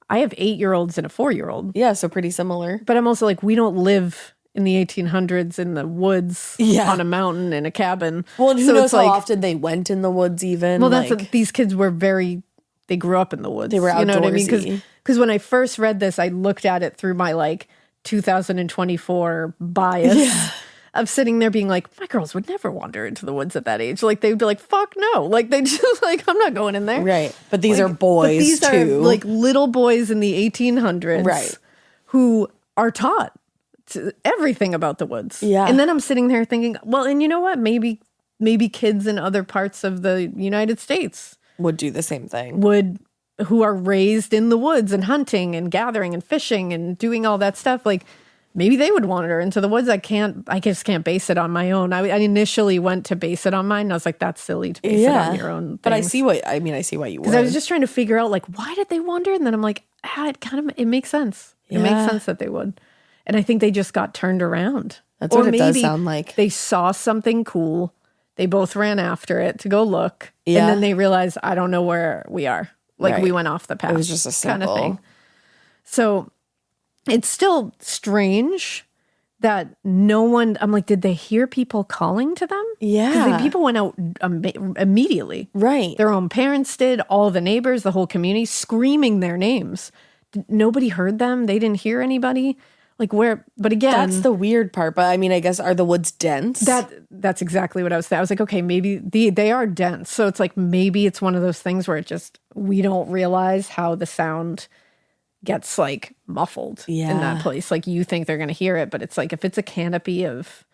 I have 8-year-olds and a 4-year-old. Yeah, so pretty similar. But I'm also like, we don't live in the 1800s in the woods on a mountain in a cabin. Well, and who knows how often they went in the woods even. Well, that's what, these kids were they grew up in the woods. They were outdoorsy. You know what I mean? Because when I first read this, I looked at it through my like 2024 bias of sitting there being like, my girls would never wander into the woods at that age. Like they'd be like, fuck no. Like they just like, I'm not going in there. Right. But these are boys these too. Are like little boys in the 1800s. Right. Who are taught everything about the woods. Yeah. And then I'm sitting there thinking, well, and you know what? Maybe kids in other parts of the United States would do the same thing. Who are raised in the woods and hunting and gathering and fishing and doing all that stuff. Like maybe they would wander into the woods. I just can't base it on my own. I initially went to base it on mine. And I was like, that's silly to base it on your own things. But I see why you would. Because I was just trying to figure out like, why did they wander? And then I'm like, it makes sense. It makes sense that they would. And I think they just got turned around. That's what it does sound like. They saw something cool. They both ran after it to go look. Yeah. And then they realized, I don't know where we are. Like we went off the path. It was just a simple kind of thing. So it's still strange that no one, I'm like, did they hear people calling to them? Yeah. Because people went out immediately. Right. Their own parents did, all the neighbors, the whole community, screaming their names. Nobody heard them. They didn't hear anybody. Like where, but again, that's the weird part. But I mean, I guess, are the woods dense? That's exactly what I was saying. I was like, okay, maybe they are dense. So it's like, maybe it's one of those things where we don't realize how the sound gets like muffled in that place. Like you think they're going to hear it, but it's like, if it's a canopy of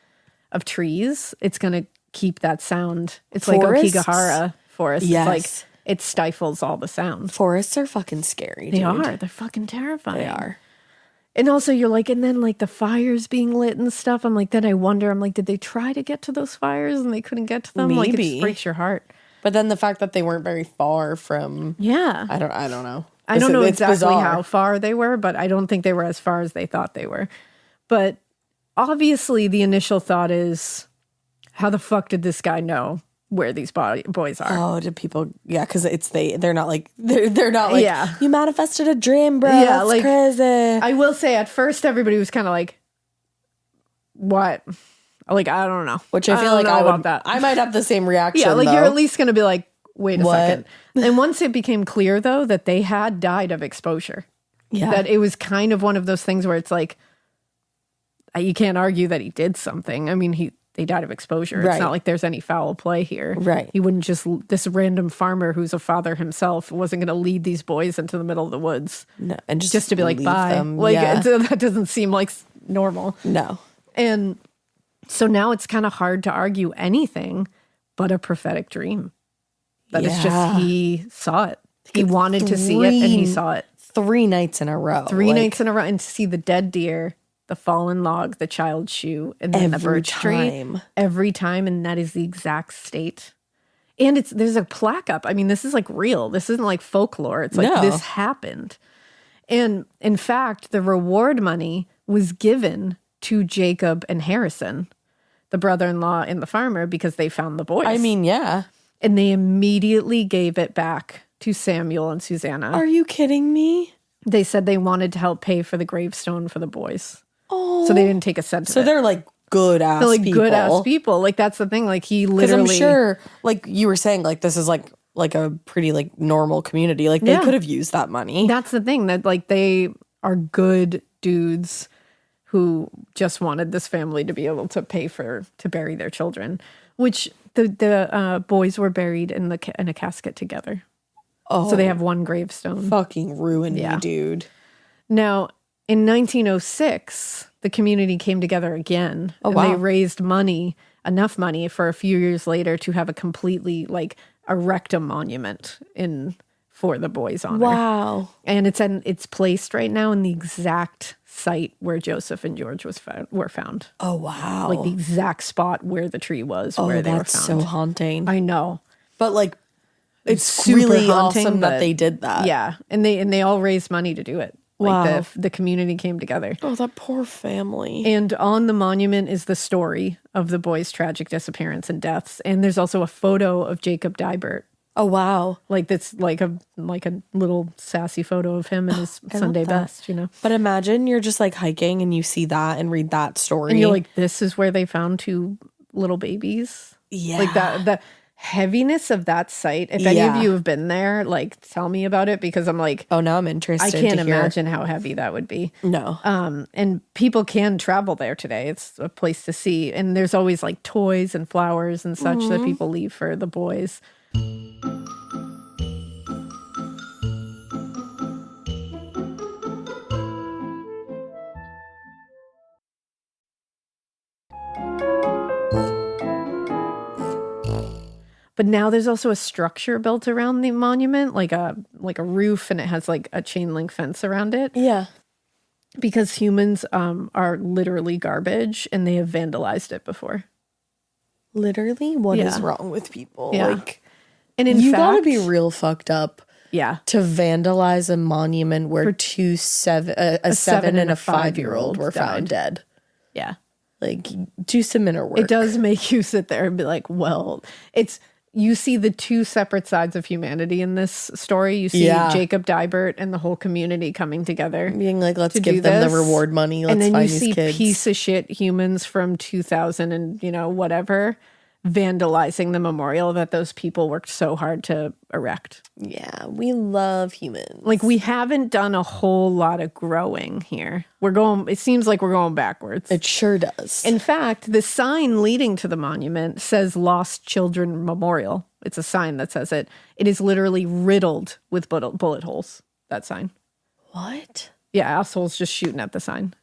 trees, it's going to keep that sound. It's Forests? Like Okigahara forest. Yes. It's like, it stifles all the sound. Forests are fucking scary, dude. They are. They're fucking terrifying. They are. And also you're like, and then like the fires being lit and stuff. I'm like, then I wonder, I'm like, did they try to get to those fires and they couldn't get to them? Maybe. Like it just breaks your heart. But then the fact that they weren't very far from. Yeah. I don't know. I don't know exactly how far they were, but I don't think they were as far as they thought they were. But obviously the initial thought is, how the fuck did this guy know where these boys are? Oh, do people? Yeah, because they're not like they're not like you manifested a dream, bro. Yeah, that's like, crazy. I will say at first everybody was kind of like, what? Like I don't know. Which I feel like I might have the same reaction. Yeah, like though. you're at least going to be like, wait a second. And once it became clear though that they had died of exposure, that it was kind of one of those things where it's like, you can't argue that he did something. I mean, they died of exposure. Right. It's not like there's any foul play here. Right. He wouldn't this random farmer who's a father himself wasn't going to lead these boys into the middle of the woods. No, and just to be like, bye. Them. Like, that doesn't seem like normal. No. And so now it's kind of hard to argue anything but a prophetic dream. That it's just, he saw it. He wanted to see it and he saw it. 3 nights in a row. 3 nights in a row. And to see the dead deer, the fallen log, the child's shoe, and then the birch tree. Every time. And that is the exact state. And there's a plaque up. I mean, this is like real. This isn't like folklore. It's like this happened. And in fact, the reward money was given to Jacob and Harrison, the brother-in-law and the farmer, because they found the boys. I mean, yeah. And they immediately gave it back to Samuel and Susanna. Are you kidding me? They said they wanted to help pay for the gravestone for the boys. Oh. So they didn't take a cent of it. So they're like good-ass people. They're like good-ass people. Like, that's the thing. Like, he literally... Because I'm sure, like you were saying, like, this is like a pretty, like, normal community. Like, they could have used that money. That's the thing. That, like, they are good dudes who just wanted this family to be able to pay to bury their children. Which the boys were buried in a casket together. Oh. So they have one gravestone. Fucking ruined me, dude. Now... in 1906, the community came together again. Oh, and wow. They raised enough money for a few years later to have a completely, like, erect a monument for the boys' honor. Wow. And it's placed right now in the exact site where Joseph and George were found. Oh, wow. Like the exact spot where the tree was, where they were found. That's so haunting. I know. But, like, It's super really haunting, awesome that but- they did that. Yeah, and they all raised money to do it. Wow. Like the community came together. Oh, that poor family. And on the monument is the story of the boys' tragic disappearance and deaths. And there's also a photo of Jacob Dibert. Oh, wow. Like that's like a little sassy photo of him in his Sunday best, you know. But imagine you're just like hiking and you see that and read that story. And you're like, this is where they found 2 little babies. Yeah. Like that, the heaviness of that site. If any of you have been there, like tell me about it, because I'm like, oh, now I'm interested. I can't imagine how heavy that would be. No. And people can travel there today. It's a place to see. And there's always like toys and flowers and such that people leave for the boys. But now there's also a structure built around the monument, like a roof, and it has like a chain link fence around it. Yeah. Because humans are literally garbage, and they have vandalized it before. Literally? What is wrong with people? Yeah. Like, And in you fact, gotta be real fucked up yeah, to vandalize a monument where a 7 and a 5-year-old were found dead. yeah. Like, do some inner work. It does make you sit there and be like, well, you see the 2 separate sides of humanity in this story. You see Jacob Dibert and the whole community coming together. Being like, let's give them the reward money. Let's and then find you these see kids. piece of shit humans from 2000 and, whatever, vandalizing the memorial that those people worked so hard to erect. Yeah, we love humans. Like, we haven't done a whole lot of growing here. It seems like we're going backwards. It sure does. In fact, the sign leading to the monument says Lost Children Memorial. It's a sign that says it. It is literally riddled with bullet holes, that sign. What? Yeah, assholes just shooting at the sign.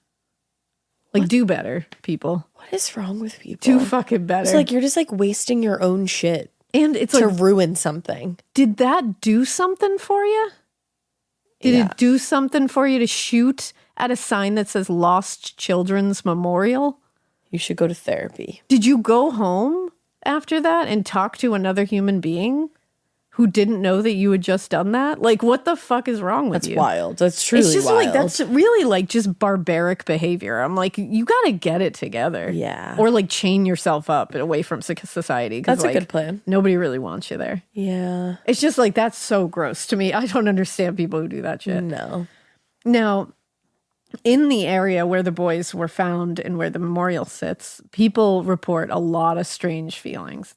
Like, do better, people. What is wrong with people? Do fucking better. It's like you're just like wasting your own shit. And it's to like, ruin something. Did that do something for you? Did it do something for you to shoot at a sign that says Lost Children's Memorial? You should go to therapy. Did you go home after that and talk to another human being who didn't know that you had just done that? Like, what the fuck is wrong with you? That's wild. That's truly It's just wild. like, that's really like just barbaric behavior. I'm like, you got to get it together. Yeah. Or like chain yourself up away from society. That's like, a good plan. Nobody really wants you there. Yeah. It's just like, that's so gross to me. I don't understand people who do that shit. No. Now, in the area where the boys were found and where the memorial sits, people report a lot of strange feelings.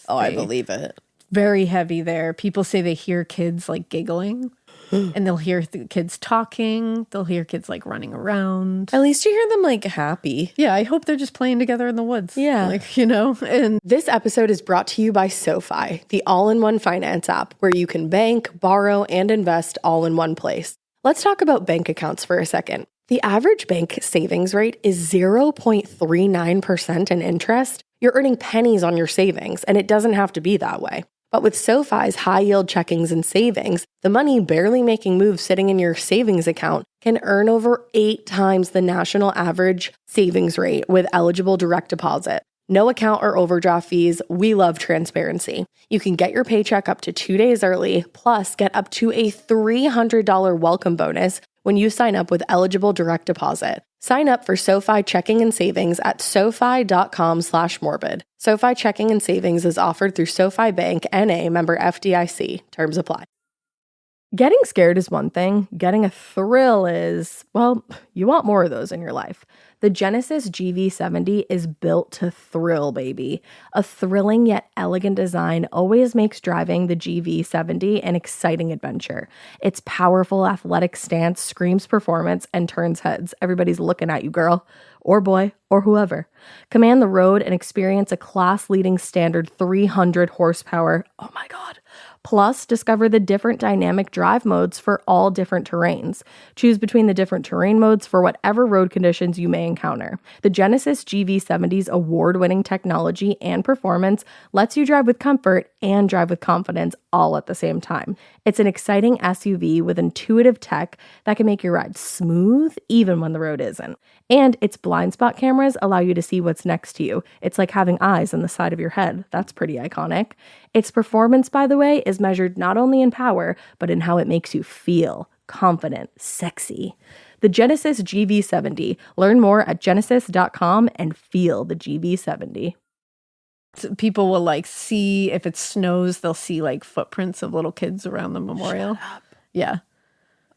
I believe it. Very heavy there. People say they hear kids like giggling and they'll hear the kids talking. They'll hear kids like running around. At least you hear them like happy. Yeah, I hope they're just playing together in the woods. Yeah. Like, and This episode is brought to you by SoFi, the all-in-one finance app where you can bank, borrow, and invest all in one place. Let's talk about bank accounts for a second. The average bank savings rate is 0.39% in interest. You're earning pennies on your savings, and it doesn't have to be that way. But with SoFi's high-yield checkings and savings, the money barely making moves sitting in your savings account can earn over 8 times the national average savings rate with eligible direct deposit. No account or overdraft fees. We love transparency. You can get your paycheck up to 2 days early, plus get up to a $300 welcome bonus when you sign up with eligible direct deposit. Sign up for SoFi checking and savings at SoFi.com/morbid. SoFi checking and savings is offered through SoFi Bank, N.A., member FDIC. Terms apply. Getting scared is one thing. Getting a thrill is, well, you want more of those in your life. The Genesis GV70 is built to thrill, baby. A thrilling yet elegant design always makes driving the GV70 an exciting adventure. Its powerful athletic stance screams performance and turns heads. Everybody's looking at you, girl, or boy, or whoever. Command the road and experience a class-leading standard 300 horsepower. Oh my God. Plus, discover the different dynamic drive modes for all different terrains. Choose between the different terrain modes for whatever road conditions you may encounter. The Genesis GV70's award-winning technology and performance lets you drive with comfort and drive with confidence all at the same time. It's an exciting SUV with intuitive tech that can make your ride smooth even when the road isn't. And its blind spot cameras allow you to see what's next to you. It's like having eyes on the side of your head. That's pretty iconic. Its performance, by the way, is measured not only in power, but in how it makes you feel confident, sexy. The Genesis GV70. Learn more at genesis.com and feel the GV70. People will like see, if it snows, they'll see like footprints of little kids around the memorial. Shut up. Yeah.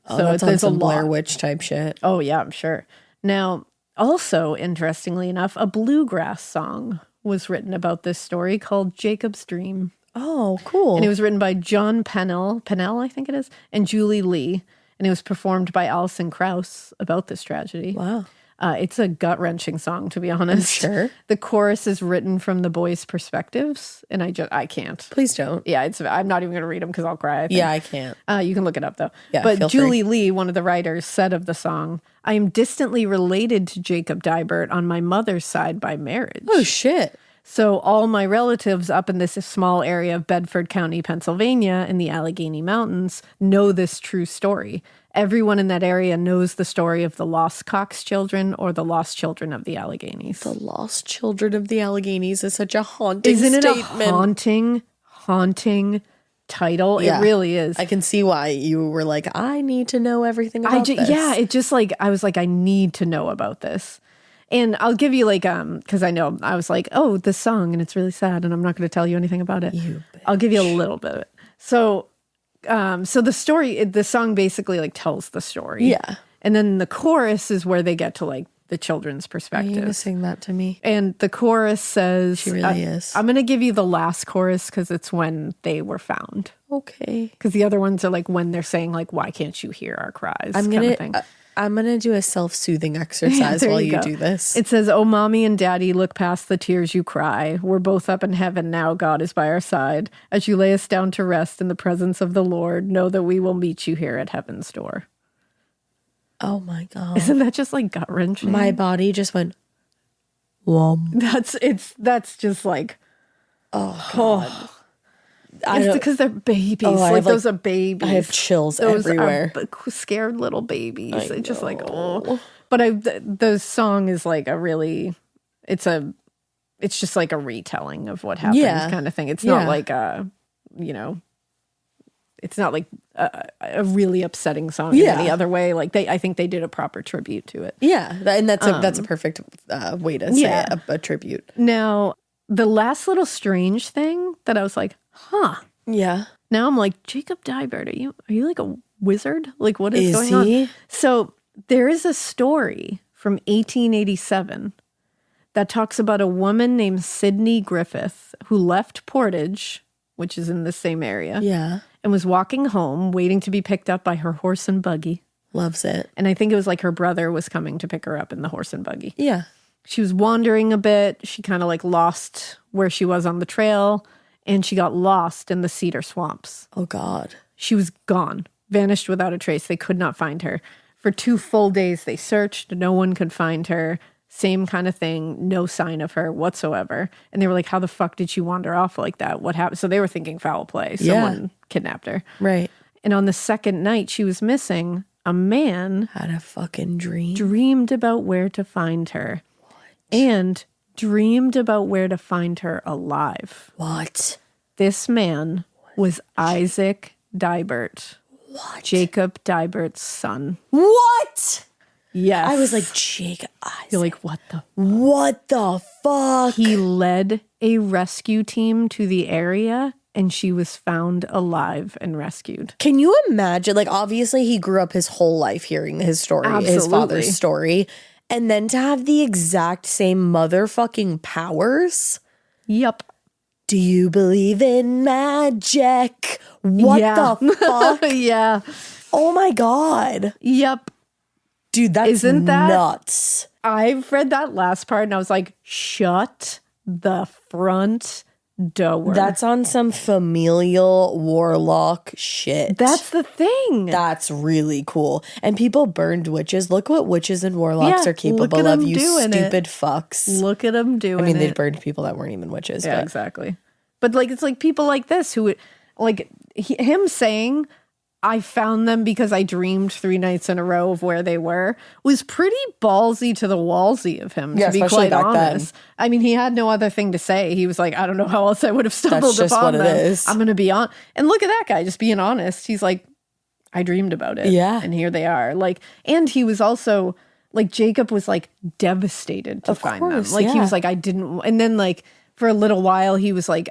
Oh, so that's on some Blair Witch type shit. Oh, yeah, I'm sure. Now, also, interestingly enough, a bluegrass song was written about this story called Jacob's Dream. Oh, cool. And it was written by John Pennell, I think it is, and Julie Lee. And it was performed by Alison Krauss about this tragedy. Wow. It's a gut-wrenching song, to be honest. I'm sure. The chorus is written from the boys' perspectives, and I can't. Please don't. Yeah, I'm not even going to read them because I'll cry. I think. Yeah, I can't. You can look it up, though. Yeah, but Julie Lee, one of the writers, said of the song, "I am distantly related to Jacob Dibert on my mother's side by marriage." Oh, shit. So all my relatives up in this small area of Bedford County, Pennsylvania, in the Allegheny Mountains, know this true story. Everyone in that area knows the story of the lost Cox children or the lost children of the Alleghenies. The lost children of the Alleghenies is such a haunting statement. Isn't it a haunting title? Yeah. It really is. I can see why you were like, I need to know everything about this. Yeah, it just like, I was like, I need to know about this. And I'll give you like, because I know, I was like, oh, this song, and it's really sad, and I'm not going to tell you anything about it. I'll give you a little bit of it. So the story, the song basically like tells the story. Yeah. And then the chorus is where they get to like the children's perspective. Are you going to sing that to me? And the chorus says, she really is. I'm going to give you the last chorus because it's when they were found. Okay. Because the other ones are like when they're saying like, why can't you hear our cries? I'm going to do a self-soothing exercise while you do this. It says, "Oh, mommy and daddy, look past the tears you cry. We're both up in heaven now. God is by our side. As you lay us down to rest in the presence of the Lord, know that we will meet you here at heaven's door." Oh my God. Isn't that just like gut-wrenching? My body just went, whom. That's just like, oh God. It's because they're babies. Those are babies. I have chills everywhere. Scared little babies. It's just like, oh. But the song is like a really, it's just like a retelling of what happened kind of thing. It's not like it's not like a really upsetting song in any other way. Like I think they did a proper tribute to it. Yeah. And that's a perfect way to say a tribute. Now, the last little strange thing that I was like, huh. Yeah. Now I'm like, Jacob Dibert, are you like a wizard? Like, what is going on? So there is a story from 1887 that talks about a woman named Sydney Griffith who left Portage, which is in the same area. Yeah. And was walking home, waiting to be picked up by her horse and buggy. Loves it. And I think it was like her brother was coming to pick her up in the horse and buggy. Yeah. She was wandering a bit. She kind of like lost where she was on the trail, and she got lost in the cedar swamps. Oh, God. She was gone, vanished without a trace. They could not find her. For 2 full days, they searched. No one could find her. Same kind of thing. No sign of her whatsoever. And they were like, how the fuck did she wander off like that? What happened? So they were thinking foul play. Someone kidnapped her. Right. And on the second night she was missing, a man had a fucking dreamed about where to find her. And dreamed about where to find her alive. What? This man was Isaac Dibert. What? Jacob Dibert's son. What? Yes. I was like, Jacob Isaac. You're like, what the? What the fuck? He led a rescue team to the area, and she was found alive and rescued. Can you imagine? Like, obviously, he grew up his whole life hearing his story, his father's story. And then to have the exact same motherfucking powers? Yep. Do you believe in magic? What the fuck? Yeah. Oh my God. Yep. Dude, that's nuts. I've read that last part and I was like, shut the front door. That's on some familial warlock shit. That's the thing. That's really cool. And people burned witches. Look what witches and warlocks are capable of, you stupid fucks. Look at them doing it. I mean, they burned people that weren't even witches. Yeah, exactly. But like, it's like people like this who like him saying, I found them because I dreamed 3 nights in a row of where they were, was pretty ballsy to the wallsy of him, to be quite honest. Then. I mean, he had no other thing to say. He was like, I don't know how else I would have stumbled upon them. It is. I'm going to be on. And look at that guy, just being honest. He's like, I dreamed about it. Yeah. And here they are. Like, and he was also, like, Jacob was, like, devastated to find them. Like, he was like, I didn't. And then, like, for a little while, he was like,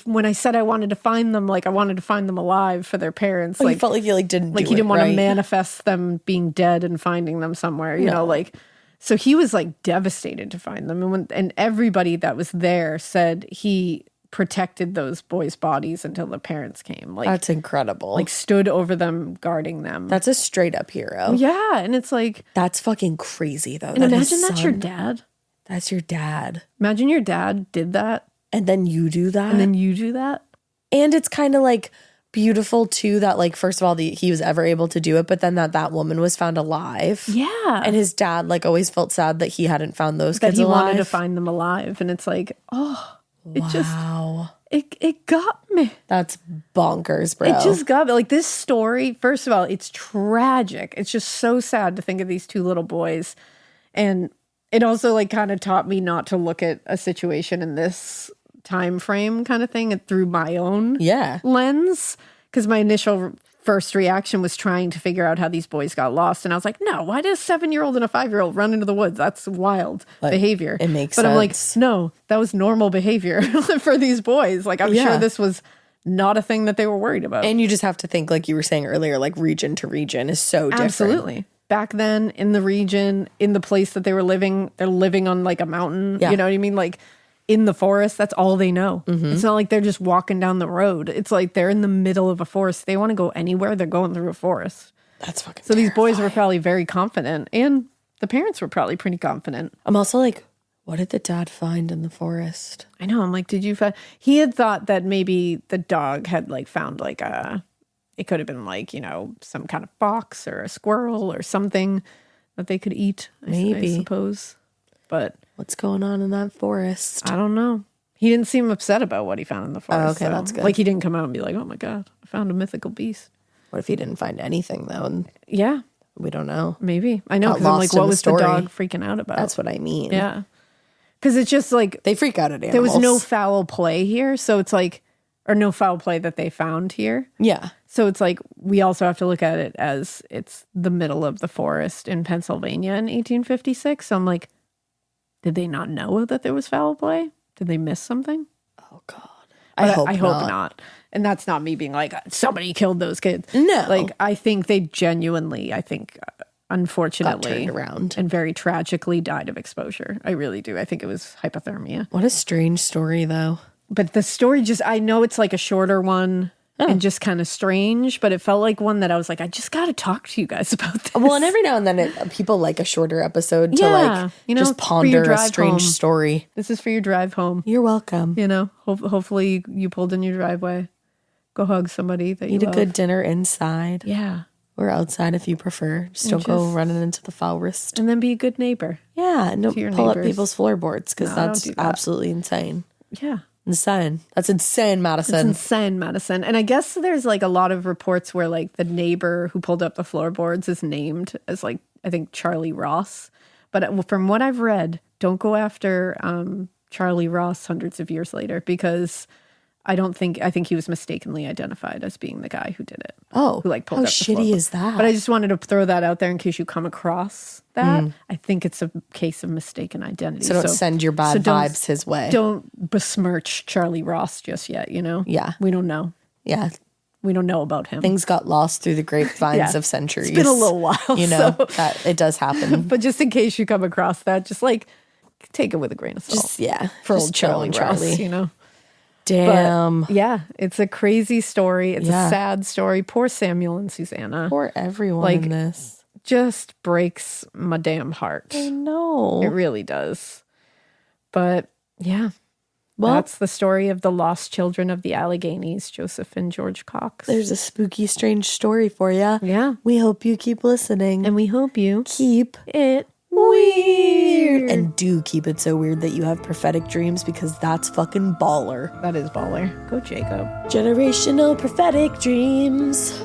when I said I wanted to find them, like, I wanted to find them alive for their parents. Like, he felt like he, like, didn't he didn't want to manifest them being dead and finding them somewhere, you know, like, so he was, like, devastated to find them. And everybody that was there said he protected those boys' bodies until the parents came. Like, that's incredible. Like, stood over them, guarding them. That's a straight up hero. Yeah. And it's like, that's fucking crazy, though. And imagine that's your dad. That's your dad. Imagine your dad did that. And then you do that. And then you do that. And it's kind of like beautiful too that, like, first of all, he was ever able to do it, but then that woman was found alive. Yeah. And his dad, like, always felt sad that he hadn't found those kids alive. That he wanted to find them alive. And it's like, oh, it just, it got me. That's bonkers, bro. It just got me. Like, this story, first of all, it's tragic. It's just so sad to think of these 2 little boys. And it also, like, kind of taught me not to look at a situation in this time frame kind of thing through my own lens. Because my initial first reaction was trying to figure out how these boys got lost. And I was like, no, why does a 7-year-old and a 5-year-old run into the woods? That's wild behavior. It makes sense. But I'm like, no, that was normal behavior for these boys. Like, I'm sure this was not a thing that they were worried about. And you just have to think, like you were saying earlier, like, region to region is so different. Absolutely. Back then, in the region, in the place that they were living, they're living on, like, a mountain. Yeah. You know what I mean? Like, in the forest, that's all they know. Mm-hmm. It's not like they're just walking down the road. It's like they're in the middle of a forest. They want to go anywhere, they're going through a forest. That's fucking So terrifying. These boys were probably very confident. And the parents were probably pretty confident. I'm also like, what did the dad find in the forest? I know. I'm like, did you find... He had thought that maybe the dog had, like, found, like, it could have been, like, you know, some kind of fox or a squirrel or something that they could eat, I suppose. But what's going on in that forest? I don't know. He didn't seem upset about what he found in the forest. Oh, okay, that's good. Like, he didn't come out and be like, oh my God, I found a mythical beast. What if he didn't find anything, though? And yeah. We don't know. Maybe. I know, because I'm like, what was the dog freaking out about? That's what I mean. Yeah. Because it's just like... They freak out at animals. There was no foul play here, so it's like... Or no foul play that they found here. Yeah. So it's like, we also have to look at it as it's the middle of the forest in Pennsylvania in 1856. So I'm like, did they not know that there was foul play? Did they miss something? Oh, God. I hope not. And that's not me being like, somebody killed those kids. No. Like, I think they genuinely, unfortunately, got turned around. And very tragically died of exposure. I really do. I think it was hypothermia. What a strange story, though. But the story just, I know it's like a shorter one and just kind of strange, but it felt like one that I was like, I just got to talk to you guys about this. Well, and every now and then people like a shorter episode to like, you know, just ponder a strange story. This is for your drive home. You're welcome. You know, hopefully you pulled in your driveway. Go hug somebody that you love. Eat a good dinner inside. Yeah. Or outside if you prefer. Just don't go running into the forest. And then be a good neighbor. Yeah. And don't pull up people's floorboards because that's absolutely insane. Yeah. Insane. That's insane, Madison. It's insane, Madison. And I guess there's like a lot of reports where like the neighbor who pulled up the floorboards is named as like, I think Charlie Ross. But from what I've read, don't go after Charlie Ross hundreds of years later because I think he was mistakenly identified as being the guy who did it. Oh, who like pulled up the shitty floorboard. Is that? But I just wanted to throw that out there in case you come across that. I think it's a case of mistaken identity. So don't send your bad vibes his way. Don't besmirch Charlie Ross just yet, you know? Yeah. We don't know. Yeah. We don't know about him. Things got lost through the grapevines of centuries. It's been a little while. You know, that it does happen. But just in case you come across that, just like take it with a grain of salt. For old Charlie Ross, you know? Damn. But, yeah, it's a crazy story. It's a sad story. Poor Samuel and Susanna. Poor everyone in this. Just breaks my damn heart. I know. It really does. But yeah, that's the story of the lost children of the Alleghenies, Joseph and George Cox. There's a spooky, strange story for you. Yeah. We hope you keep listening. And we hope you keep it weird. And do keep it so weird that you have prophetic dreams, because that's fucking baller. That is baller. Go Jacob. Generational prophetic dreams.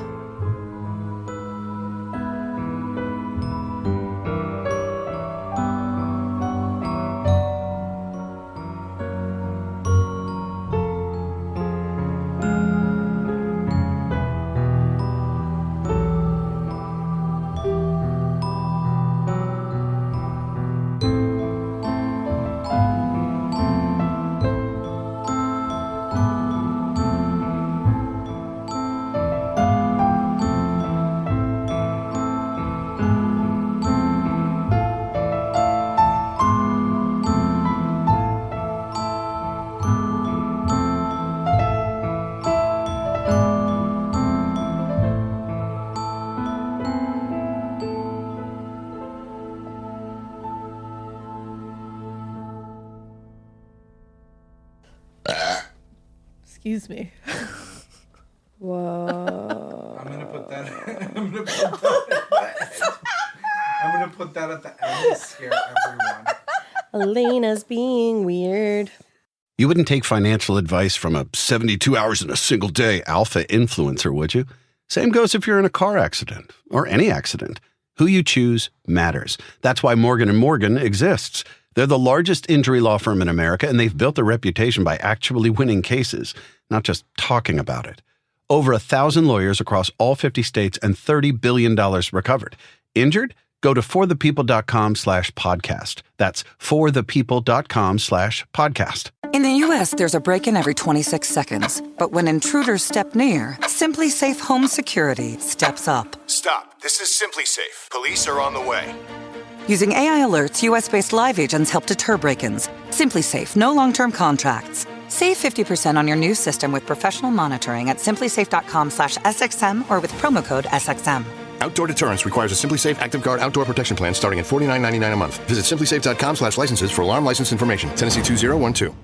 Excuse me. Whoa. I'm gonna put that at the end to scare everyone. Alaina's being weird. You wouldn't take financial advice from a 72 hours in a single day alpha influencer, would you? Same goes if you're in a car accident or any accident. Who you choose matters. That's why Morgan & Morgan exists. They're the largest injury law firm in America, and they've built a reputation by actually winning cases, not just talking about it. Over 1,000 lawyers across all 50 states and $30 billion recovered. Injured? Go to forthepeople.com/podcast. That's forthepeople.com/podcast. In the U.S., there's a break-in every 26 seconds. But when intruders step near, Simply Safe Home Security steps up. Stop. This is Simply Safe. Police are on the way. Using AI alerts, U.S.-based live agents help deter break-ins. Simply Safe, no long-term contracts. Save 50% on your new system with professional monitoring at simplysafe.com/SXM or with promo code SXM. Outdoor deterrence requires a Simply Safe Active Guard outdoor protection plan starting at $49.99 a month. Visit simplysafe.com/licenses for alarm license information. Tennessee 2012.